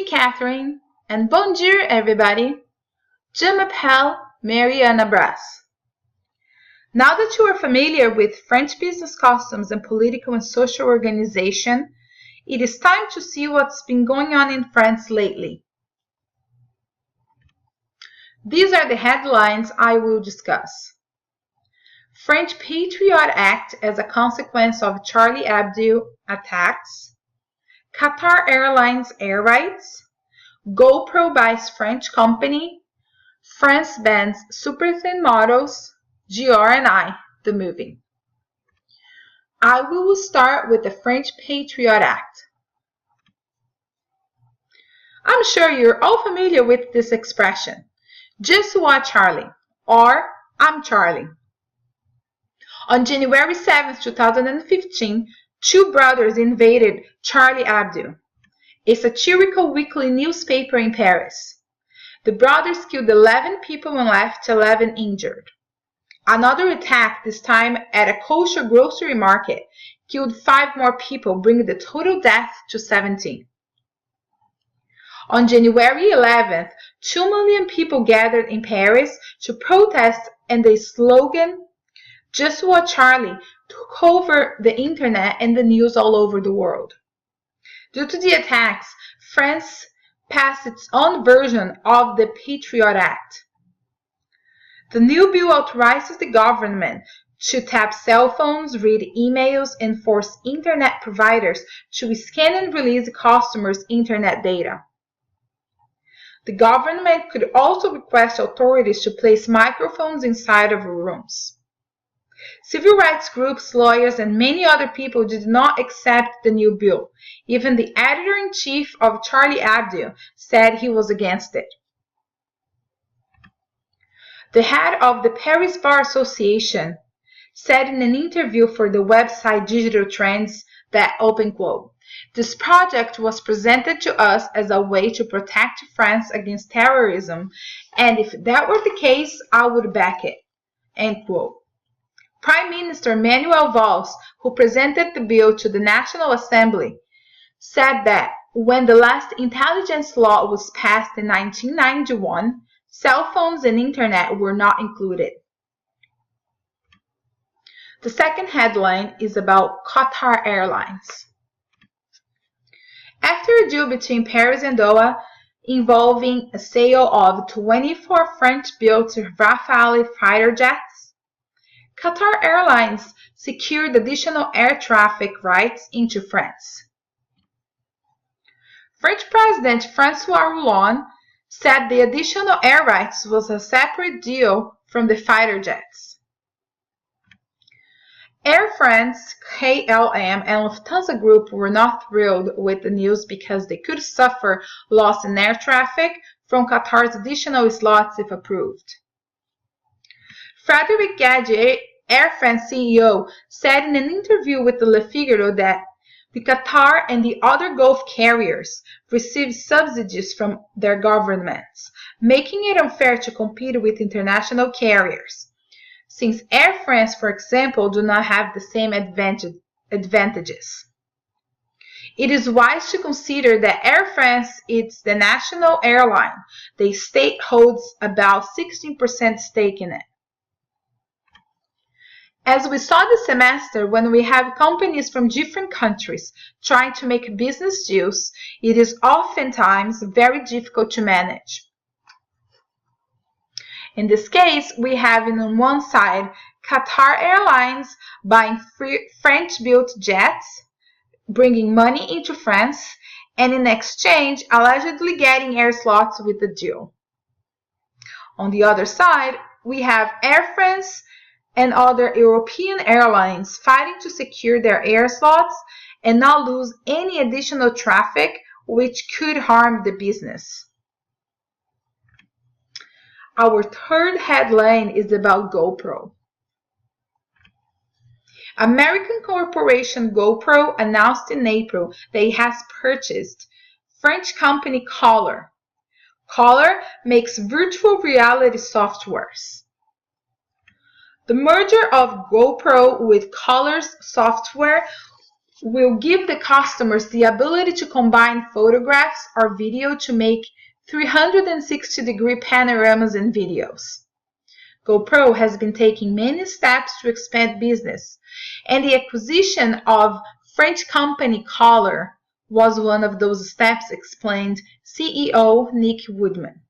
Catherine, and bonjour everybody. Je m'appelle Mariana Brass. Now that you are familiar with French business customs and political and social organization, it is time to see what's been going on in France lately. These are the headlines I will discuss. French Patriot Act as a consequence of Charlie Hebdo attacks. Qatar Airlines air rights. GoPro buys French company. France bans super thin models. GR&I, the movie. I will start with the French Patriot Act. I'm sure you're all familiar with this expression. Je suis Charlie, or I'm Charlie. On January 7, 2015, two brothers invaded Charlie Hebdo, a satirical weekly newspaper in Paris. The brothers killed 11 people and left 11 injured. Another attack, this time at a kosher grocery market, killed 5 more people, bringing the total death to 17. On January 11th, 2 million people gathered in Paris to protest, and the slogan, Je suis Charlie, took over the internet and the news all over the world. Due to the attacks, France passed its own version of the Patriot Act. The new bill authorizes the government to tap cell phones, read emails, and force internet providers to scan and release customers' internet data. The government could also request authorities to place microphones inside of rooms. Civil rights groups, lawyers, and many other people did not accept the new bill. Even the editor-in-chief of Charlie Hebdo said he was against it. The head of the Paris Bar Association said in an interview for the website Digital Trends that, open quote, this project was presented to us as a way to protect France against terrorism, and if that were the case, I would back it, end quote. Prime Minister Manuel Valls, who presented the bill to the National Assembly, said that when the last intelligence law was passed in 1991, cell phones and internet were not included. The second headline is about Qatar Airlines. After a deal between Paris and Doha involving a sale of 24 French-built Rafale fighter jets, Qatar Airlines secured additional air traffic rights into France. French President François Hollande said the additional air rights was a separate deal from the fighter jets. Air France, KLM, and Lufthansa Group were not thrilled with the news because they could suffer loss in air traffic from Qatar's additional slots if approved. Frédéric Gadier, Air France CEO, said in an interview with the Le Figaro that the Qatar and the other Gulf carriers received subsidies from their governments, making it unfair to compete with international carriers, since Air France, for example, do not have the same advantages. It is wise to consider that Air France is the national airline. The state holds about 16% stake in it. As we saw this semester, when we have companies from different countries trying to make business deals, it is oftentimes very difficult to manage. In this case, we have on one side Qatar Airlines buying French-built jets, bringing money into France, and in exchange allegedly getting air slots with the deal. On the other side, we have Air France and other European airlines fighting to secure their air slots and not lose any additional traffic which could harm the business. Our third headline is about GoPro. American corporation GoPro announced in April that it has purchased French company Color. Color makes virtual reality softwares. The merger of GoPro with Color's software will give the customers the ability to combine photographs or video to make 360-degree panoramas and videos. GoPro has been taking many steps to expand business, and the acquisition of French company Color was one of those steps, explained CEO Nick Woodman.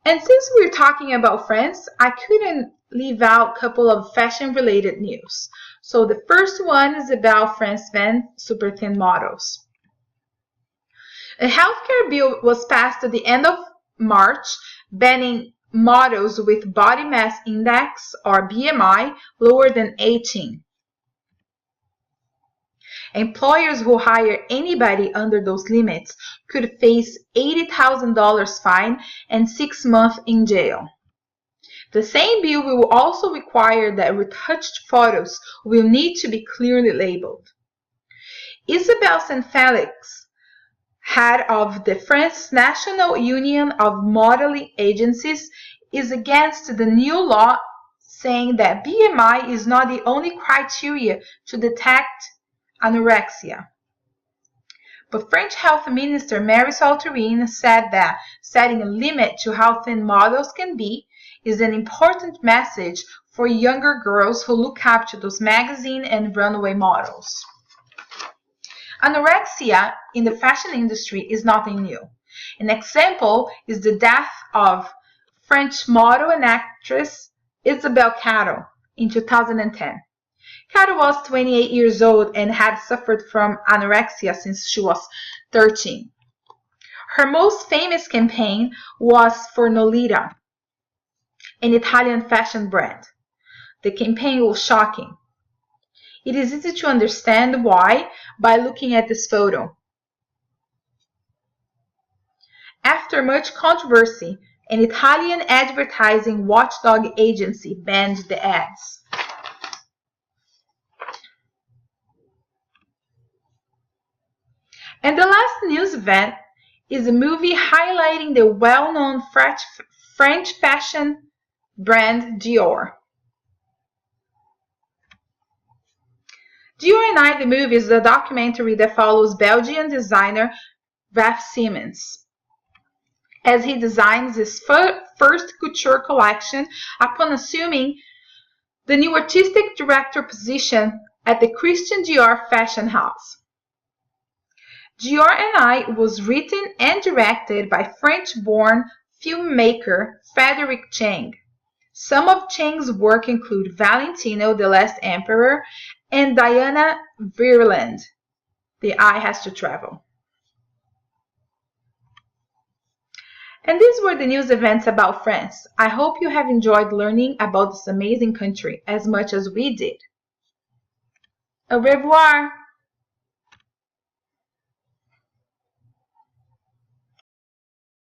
And since we're talking about France, I couldn't leave out a couple of fashion-related news. So the first one is about France Van super thin models. A healthcare bill was passed at the end of March, banning models with body mass index or BMI lower than 18. Employers who hire anybody under those limits could face $80,000 fine and 6 months in jail. The same bill will also require that retouched photos will need to be clearly labeled. Isabelle St. Felix, head of the French National Union of Modeling Agencies, is against the new law, saying that BMI is not the only criteria to detect anorexia. But French Health Minister Marisol Touraine said that setting a limit to how thin models can be is an important message for younger girls who look up to those magazine and runway models. Anorexia in the fashion industry is nothing new. An example is the death of French model and actress Isabelle Cato in 2010. Cato was 28 years old and had suffered from anorexia since she was 13. Her most famous campaign was for Nolita, an Italian fashion brand. The campaign was shocking. It is easy to understand why by looking at this photo. After much controversy, an Italian advertising watchdog agency banned the ads. And the last news event is a movie highlighting the well-known French fashion brand Dior. Dior and I, the movie, is a documentary that follows Belgian designer Raf Simons as he designs his first couture collection upon assuming the new artistic director position at the Christian Dior fashion house. Dior and I was written and directed by French-born filmmaker Frédéric Chang. Some of Chang's work include Valentino, The Last Emperor, and Diana Vreeland, The Eye Has to Travel. And these were the news events about France. I hope you have enjoyed learning about this amazing country as much as we did. Au revoir!